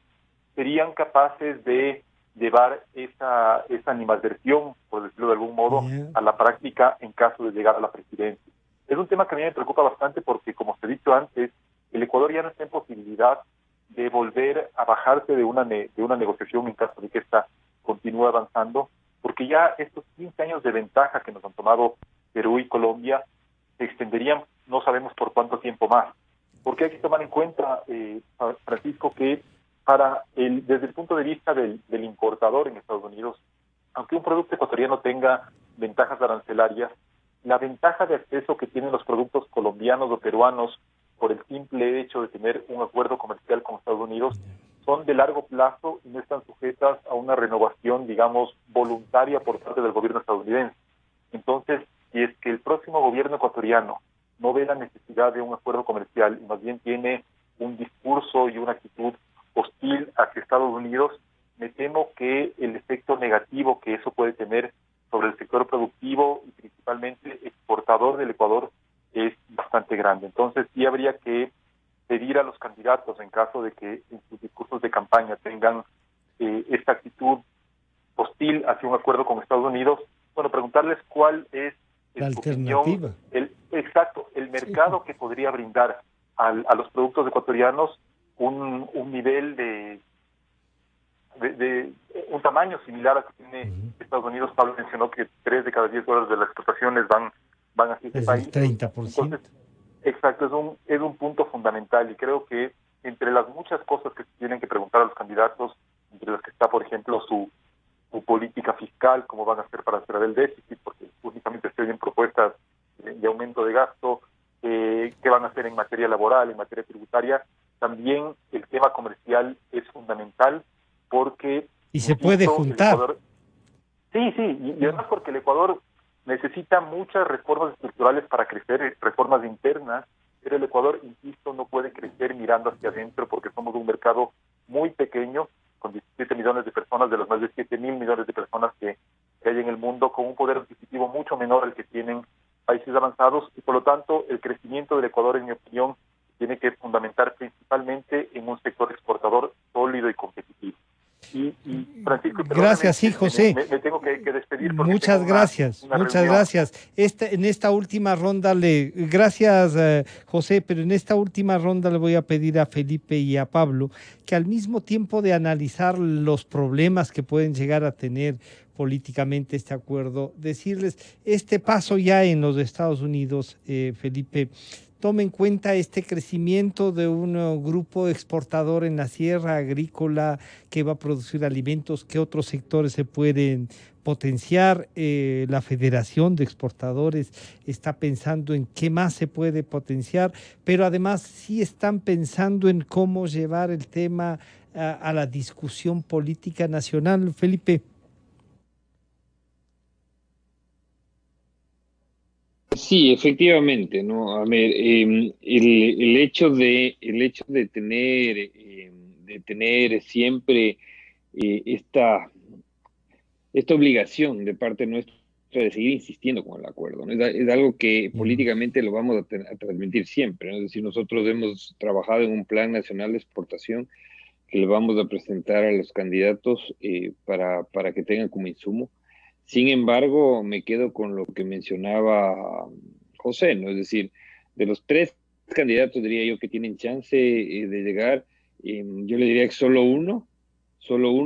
S16: serían capaces de llevar esa animadversión, por decirlo de algún modo, a la práctica en caso de llegar a la presidencia. Es un tema que a mí me preocupa bastante porque, como se ha dicho antes, el Ecuador ya no está en posibilidad de volver a bajarse de una negociación en caso de que esta continúe avanzando, porque ya estos 15 años de ventaja que nos han tomado Perú y Colombia se extenderían no sabemos por cuánto tiempo más. Porque hay que tomar en cuenta, Francisco, que desde el punto de vista del importador en Estados Unidos, aunque un producto ecuatoriano tenga ventajas arancelarias, la ventaja de acceso que tienen los productos colombianos o peruanos por el simple hecho de tener un acuerdo comercial con Estados Unidos son de largo plazo y no están sujetas a una renovación, digamos, voluntaria por parte del gobierno estadounidense. Entonces, si es que el próximo gobierno ecuatoriano no ve la necesidad de un acuerdo comercial y más bien tiene un discurso y una actitud hostil hacia Estados Unidos, me temo que el efecto negativo que eso puede tener sobre el sector productivo y principalmente exportador del Ecuador es bastante grande. Entonces sí habría que pedir a los candidatos, en caso de que en sus discursos de campaña tengan esta actitud hostil hacia un acuerdo con Estados Unidos, bueno, preguntarles cuál es
S13: la alternativa.
S16: El mercado que podría brindar a los productos ecuatorianos un nivel de un tamaño similar al que tiene Estados Unidos. Pablo mencionó que 3 de cada 10 dólares de las exportaciones van hacia este país.
S13: El 30%.
S16: Entonces, exacto, es un punto fundamental y creo que entre las muchas cosas que se tienen que preguntar a los candidatos, entre las que está, por ejemplo, su política fiscal, cómo van a hacer para cerrar el déficit, porque únicamente se oyen propuestas de aumento de gasto, qué van a hacer en materia laboral, en materia tributaria. También el tema comercial es fundamental porque...
S13: Y se puede juntar.
S16: Ecuador, sí, y además porque el Ecuador necesita muchas reformas estructurales para crecer, reformas internas, pero el Ecuador, insisto, no puede crecer mirando hacia adentro porque somos un mercado muy pequeño, con 17 millones de personas, de los más de 7.000 millones de personas que hay en el mundo, con un poder adquisitivo mucho menor al que tienen países avanzados, y por lo tanto el crecimiento del Ecuador, en mi opinión, tiene que fundamentar principalmente en un sector exportador sólido y competitivo. Y Francisco,
S13: gracias, sí, José.
S16: Me tengo que despedir.
S13: Muchas gracias, muchas gracias. En esta última ronda gracias, José, pero en esta última ronda le voy a pedir a Felipe y a Pablo que al mismo tiempo de analizar los problemas que pueden llegar a tener políticamente este acuerdo, decirles este paso ya en los Estados Unidos, Felipe, tome en cuenta este crecimiento de un grupo exportador en la sierra agrícola que va a producir alimentos, que otros sectores se pueden potenciar. La Federación de Exportadores está pensando en qué más se puede potenciar, pero además sí están pensando en cómo llevar el tema a la discusión política nacional. Felipe.
S14: Sí, efectivamente, ¿no? A ver, el hecho de tener siempre esta obligación de parte nuestra de seguir insistiendo con el acuerdo, ¿no? Es algo que políticamente lo vamos a transmitir siempre, ¿no? Es decir, nosotros hemos trabajado en un plan nacional de exportación que le vamos a presentar a los candidatos para que tengan como insumo. Sin embargo, me quedo con lo que mencionaba José, ¿no? Es decir, de los 3 candidatos, diría yo, que tienen chance de llegar, yo le diría que solo uno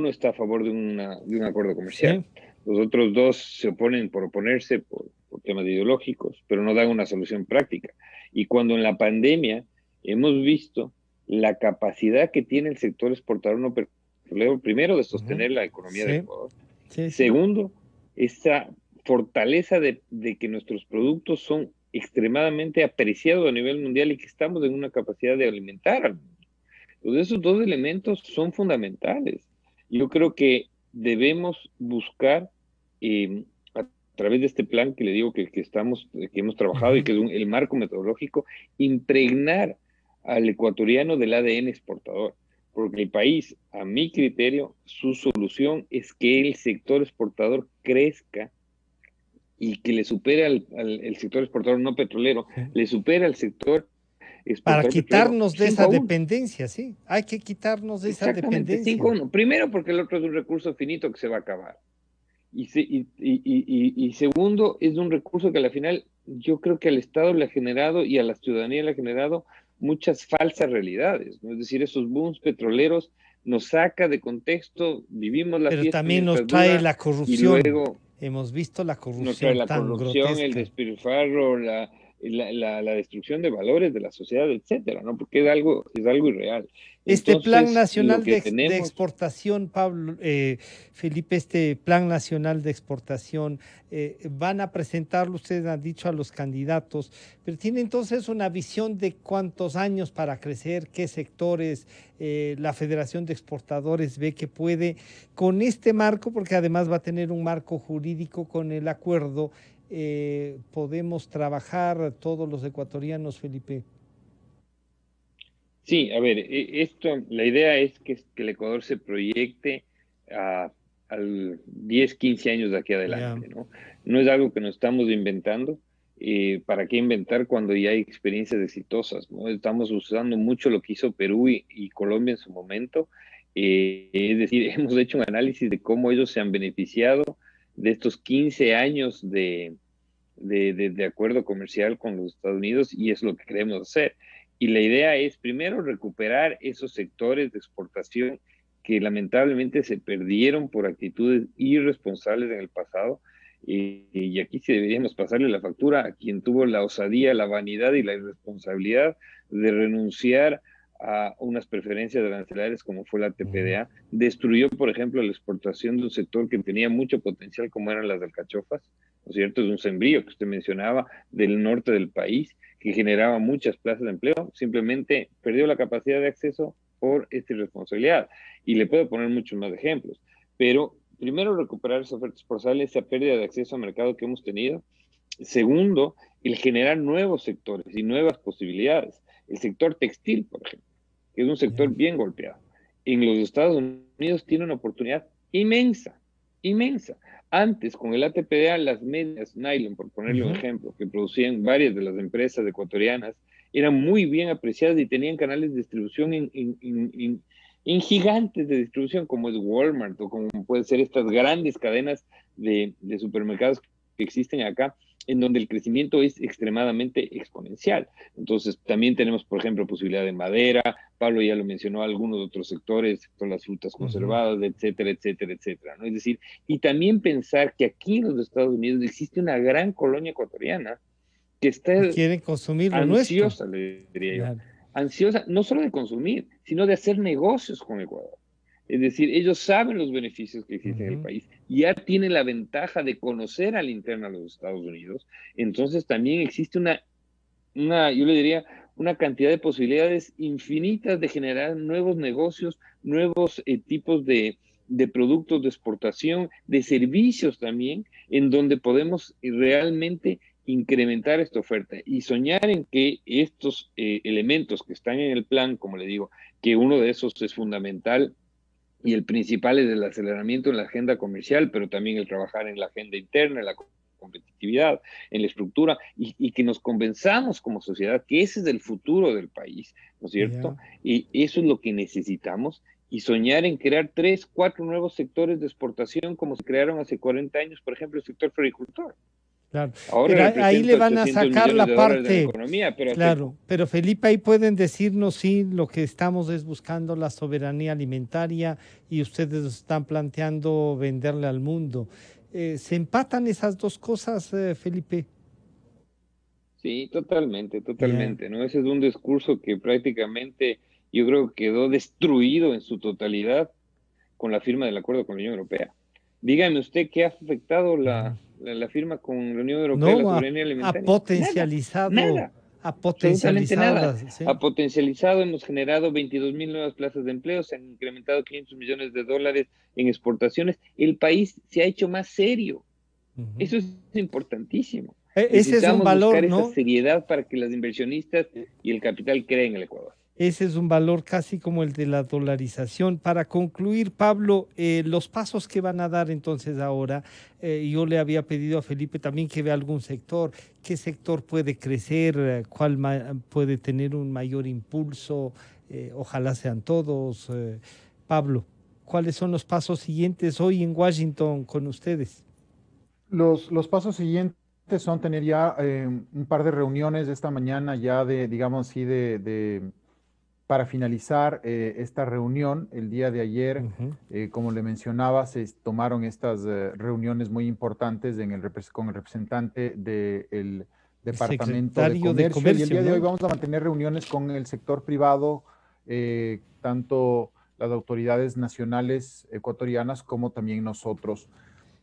S14: está a favor de un acuerdo comercial. Sí. Los otros 2 se oponen por oponerse, por temas ideológicos, pero no dan una solución práctica. Y cuando en la pandemia hemos visto la capacidad que tiene el sector exportador no petrolero, primero, de sostener la economía del Ecuador. Sí. Segundo, esa fortaleza de que nuestros productos son extremadamente apreciados a nivel mundial y que estamos en una capacidad de alimentar al mundo. Entonces, esos 2 elementos son fundamentales. Yo creo que debemos buscar, a través de este plan que le digo que hemos trabajado y que es el marco metodológico, impregnar al ecuatoriano del ADN exportador. Porque el país, a mi criterio, su solución es que el sector exportador crezca y que le supere el sector exportador no petrolero, le supera al sector exportador.
S13: Para quitarnos de esa dependencia, sí. Hay que quitarnos de esa dependencia.
S14: 5-1. Primero, porque el otro es un recurso finito que se va a acabar. Y segundo, es un recurso que al final yo creo que al Estado le ha generado y a la ciudadanía le ha generado muchas falsas realidades, ¿no? Es decir, esos booms petroleros nos saca de contexto, vivimos la fiesta.
S13: Pero también nos trae la corrupción. Y luego hemos visto la corrupción. Nos trae la corrupción, grotesca.
S14: El despilfarro, la destrucción de valores de la sociedad, etcétera, ¿no? Porque es algo irreal.
S13: Este Plan Nacional de Exportación, Pablo, Felipe, este Plan Nacional de Exportación, van a presentarlo, ustedes han dicho, a los candidatos, pero tiene entonces una visión de cuántos años para crecer, qué sectores la Federación de Exportadores ve que puede, con este marco, porque además va a tener un marco jurídico con el acuerdo, podemos trabajar todos los ecuatorianos, Felipe.
S14: Sí, a ver, la idea es que el Ecuador se proyecte al 10, 15 años de aquí adelante, ¿no? No es algo que nos estamos inventando. ¿Para qué inventar cuando ya hay experiencias exitosas, ¿no? Estamos usando mucho lo que hizo Perú y Colombia en su momento. Es decir, hemos hecho un análisis de cómo ellos se han beneficiado de estos 15 años de acuerdo comercial con los Estados Unidos, y es lo que queremos hacer. Y la idea es, primero, recuperar esos sectores de exportación que lamentablemente se perdieron por actitudes irresponsables en el pasado, y aquí sí deberíamos pasarle la factura a quien tuvo la osadía, la vanidad y la irresponsabilidad de renunciar a unas preferencias arancelarias como fue la TPDA, destruyó, por ejemplo, la exportación de un sector que tenía mucho potencial como eran las alcachofas, ¿no es cierto? Es un sembrío que usted mencionaba del norte del país, que generaba muchas plazas de empleo, simplemente perdió la capacidad de acceso por esta irresponsabilidad. Y le puedo poner muchos más ejemplos, pero primero recuperar esas ofertas exportables, esa pérdida de acceso al mercado que hemos tenido. Segundo, el generar nuevos sectores y nuevas posibilidades. El sector textil, por ejemplo, que es un sector bien golpeado. En los Estados Unidos tiene una oportunidad inmensa, inmensa. Antes, con el ATPDA, las medias nylon, por ponerle un ejemplo, que producían varias de las empresas ecuatorianas, eran muy bien apreciadas y tenían canales de distribución en gigantes de distribución, como es Walmart o como pueden ser estas grandes cadenas de supermercados que existen acá, en donde el crecimiento es extremadamente exponencial. Entonces, también tenemos, por ejemplo, posibilidad de madera, Pablo ya lo mencionó, algunos otros sectores, con las frutas conservadas, etcétera, etcétera, etcétera, ¿no? Es decir, y también pensar que aquí en los Estados Unidos existe una gran colonia ecuatoriana que está
S13: quieren consumir lo
S14: ansiosa,
S13: nuestro.
S14: le diría yo, ansiosa no solo de consumir, sino de hacer negocios con Ecuador. Es decir, ellos saben los beneficios que existen en el país, ya tienen la ventaja de conocer al interno a los Estados Unidos, entonces también existe yo le diría, una cantidad de posibilidades infinitas de generar nuevos negocios, nuevos tipos de productos de exportación, de servicios también, en donde podemos realmente incrementar esta oferta y soñar en que estos elementos que están en el plan, como le digo, que uno de esos es fundamental, y el principal es el aceleramiento en la agenda comercial, pero también el trabajar en la agenda interna, en la competitividad, en la estructura, y que nos convenzamos como sociedad que ese es el futuro del país, ¿no es cierto? Y eso es lo que necesitamos, y soñar en crear 3, 4 nuevos sectores de exportación como se crearon hace 40 años, por ejemplo, el sector floricultor.
S13: Claro.
S14: Ahora
S13: pero ahí le van a sacar la parte.
S14: Economía, pero
S13: claro, pero Felipe, ahí pueden decirnos sí, lo que estamos es buscando la soberanía alimentaria y ustedes están planteando venderle al mundo. ¿Se empatan esas dos cosas, Felipe?
S14: Sí, totalmente, totalmente, ¿no? Ese es un discurso que prácticamente yo creo que quedó destruido en su totalidad con la firma del acuerdo con la Unión Europea. Dígame usted qué ha afectado la firma con la Unión Europea, la soberanía alimentaria.
S13: Ha potencializado.
S14: Nada.
S13: Ha potencializado.
S14: Nada. ¿Sí? Ha potencializado, hemos generado 22,000 nuevas plazas de empleo, se han incrementado $500 millones en exportaciones. El país se ha hecho más serio. Eso es importantísimo.
S13: Ese es un valor,
S14: buscar
S13: ¿no?
S14: esa seriedad para que los inversionistas y el capital creen en el Ecuador.
S13: Ese es un valor casi como el de la dolarización. Para concluir, Pablo, los pasos que van a dar entonces ahora, yo le había pedido a Felipe también que vea algún sector, qué sector puede crecer, cuál puede tener un mayor impulso, ojalá sean todos. Pablo, ¿cuáles son los pasos siguientes hoy en Washington con ustedes?
S15: Los pasos siguientes son tener ya un par de reuniones esta mañana ya digamos así, para finalizar esta reunión. El día de ayer, como le mencionaba, se tomaron estas reuniones muy importantes con el representante del Departamento de Comercio. Y el día de hoy vamos a mantener reuniones con el sector privado, tanto las autoridades nacionales ecuatorianas como también nosotros.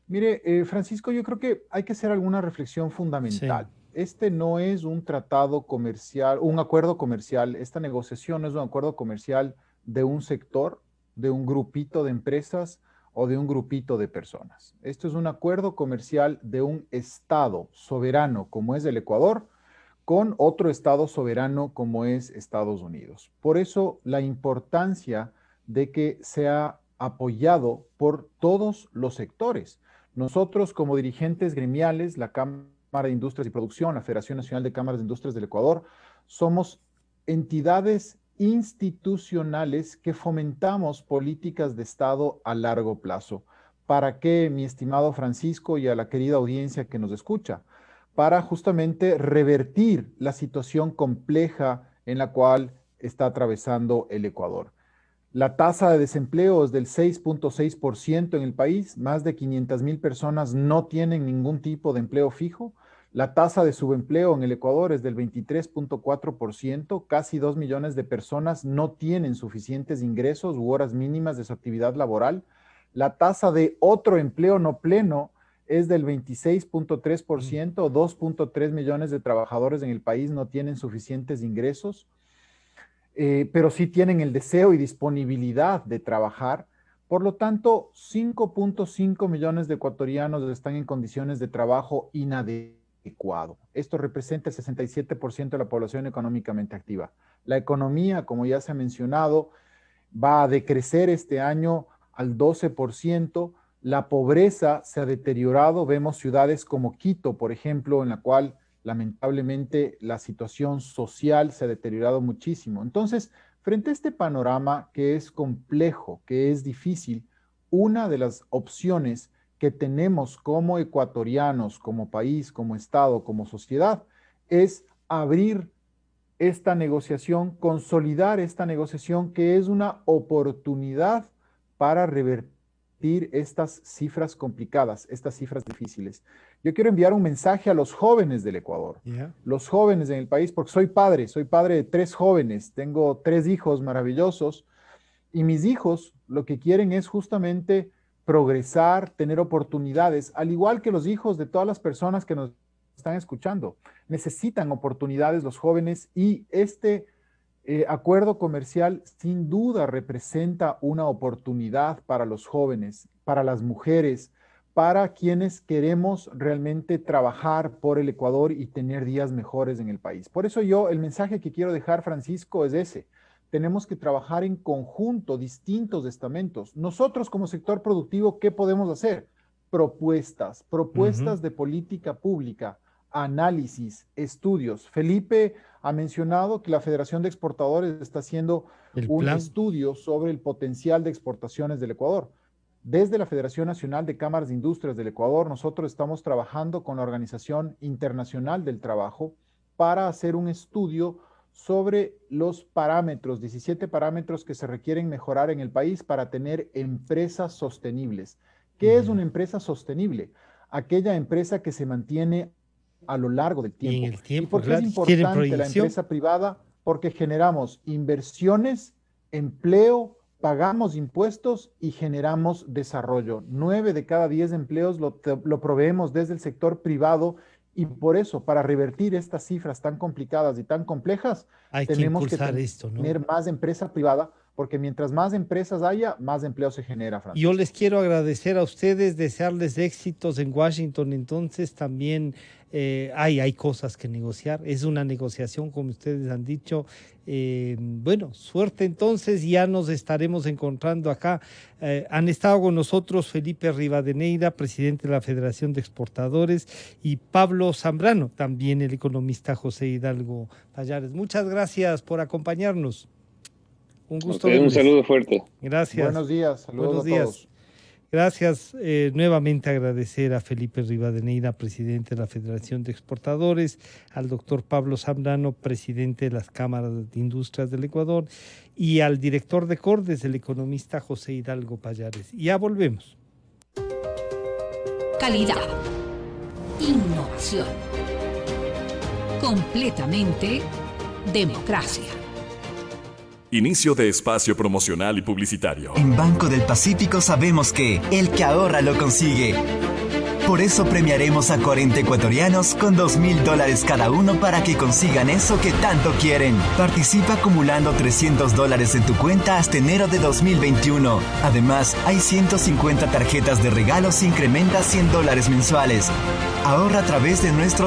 S15: Mire, Francisco, yo creo que hay que hacer alguna reflexión fundamental. Sí. Este no es un tratado comercial, un acuerdo comercial. Esta negociación no es un acuerdo comercial de un sector, de un grupito de empresas o de un grupito de personas. Esto es un acuerdo comercial de un Estado soberano como es el Ecuador con otro Estado soberano como es Estados Unidos. Por eso la importancia de que sea apoyado por todos los sectores. Nosotros como dirigentes gremiales, la Cámara de Industrias y Producción, la Federación Nacional de Cámaras de Industrias del Ecuador, somos entidades institucionales que fomentamos políticas de Estado a largo plazo. ¿Para qué, mi estimado Francisco, y a la querida audiencia que nos escucha? Para justamente revertir la situación compleja en la cual está atravesando el Ecuador. La tasa de desempleo es del 6.6% en el país, más de 500,000 personas no tienen ningún tipo de empleo fijo. La tasa de subempleo en el Ecuador es del 23.4%, casi 2 millones de personas no tienen suficientes ingresos u horas mínimas de su actividad laboral. La tasa de otro empleo no pleno es del 26.3%, 2.3 millones de trabajadores en el país no tienen suficientes ingresos, pero sí tienen el deseo y disponibilidad de trabajar. Por lo tanto, 5.5 millones de ecuatorianos están en condiciones de trabajo inadecuado. Esto representa el 67% de la población económicamente activa. La economía, como ya se ha mencionado, va a decrecer este año al 12%. La pobreza se ha deteriorado. Vemos ciudades como Quito, por ejemplo, en la cual lamentablemente la situación social se ha deteriorado muchísimo. Entonces, frente a este panorama que es complejo, que es difícil, una de las opciones que tenemos como ecuatorianos, como país, como Estado, como sociedad, es abrir esta negociación, consolidar esta negociación que es una oportunidad para revertir estas cifras complicadas, estas cifras difíciles. Yo quiero enviar un mensaje a los jóvenes del Ecuador, los jóvenes en el país, porque soy padre de 3 jóvenes, tengo 3 hijos maravillosos, y mis hijos lo que quieren es justamente progresar, tener oportunidades, al igual que los hijos de todas las personas que nos están escuchando. Necesitan oportunidades los jóvenes, y este acuerdo comercial sin duda representa una oportunidad para los jóvenes, para las mujeres, para quienes queremos realmente trabajar por el Ecuador y tener días mejores en el país. Por eso el mensaje que quiero dejar, Francisco, es ese. Tenemos que trabajar en conjunto, distintos estamentos. Nosotros como sector productivo, ¿qué podemos hacer? Propuestas de política pública, análisis, estudios. Felipe ha mencionado que la Federación de Exportadores está haciendo un estudio sobre el potencial de exportaciones del Ecuador. Desde la Federación Nacional de Cámaras de Industrias del Ecuador, nosotros estamos trabajando con la Organización Internacional del Trabajo para hacer un estudio sobre los parámetros, 17 parámetros que se requieren mejorar en el país para tener empresas sostenibles. ¿Qué es una empresa sostenible? Aquella empresa que se mantiene a lo largo del tiempo. ¿Y por qué es importante la empresa privada? Porque generamos inversiones, empleo, pagamos impuestos y generamos desarrollo. 9 de cada 10 empleos lo proveemos desde el sector privado, y por eso, para revertir estas cifras tan complicadas y tan complejas, tenemos que tener más empresa privada, porque mientras más empresas haya, más empleo se genera, Francisco.
S13: Yo les quiero agradecer a ustedes, desearles éxitos en Washington. Entonces también hay cosas que negociar, es una negociación, como ustedes han dicho. Bueno, suerte entonces, ya nos estaremos encontrando acá. Han estado con nosotros Felipe Rivadeneira, presidente de la Federación de Exportadores, y Pablo Zambrano, también el economista José Hidalgo Pallares. Muchas gracias por acompañarnos. Un gusto.
S14: Un saludo fuerte.
S13: Gracias.
S15: Buenos días. Saludos a todos.
S13: Gracias. Nuevamente agradecer a Felipe Rivadeneira, presidente de la Federación de Exportadores, al doctor Pablo Zambrano, presidente de las Cámaras de Industrias del Ecuador, y al director de Cordes, el economista José Hidalgo Pallares. Ya volvemos.
S12: Calidad. Innovación. Completamente democracia.
S11: Inicio de espacio promocional y publicitario.
S17: En Banco del Pacífico sabemos que el que ahorra lo consigue. Por eso premiaremos a 40 ecuatorianos con $2,000 cada uno para que consigan eso que tanto quieren. Participa acumulando $300 en tu cuenta hasta enero de 2021. Además, hay 150 tarjetas de regalos e incrementa $100 mensuales. Ahorra a través de nuestro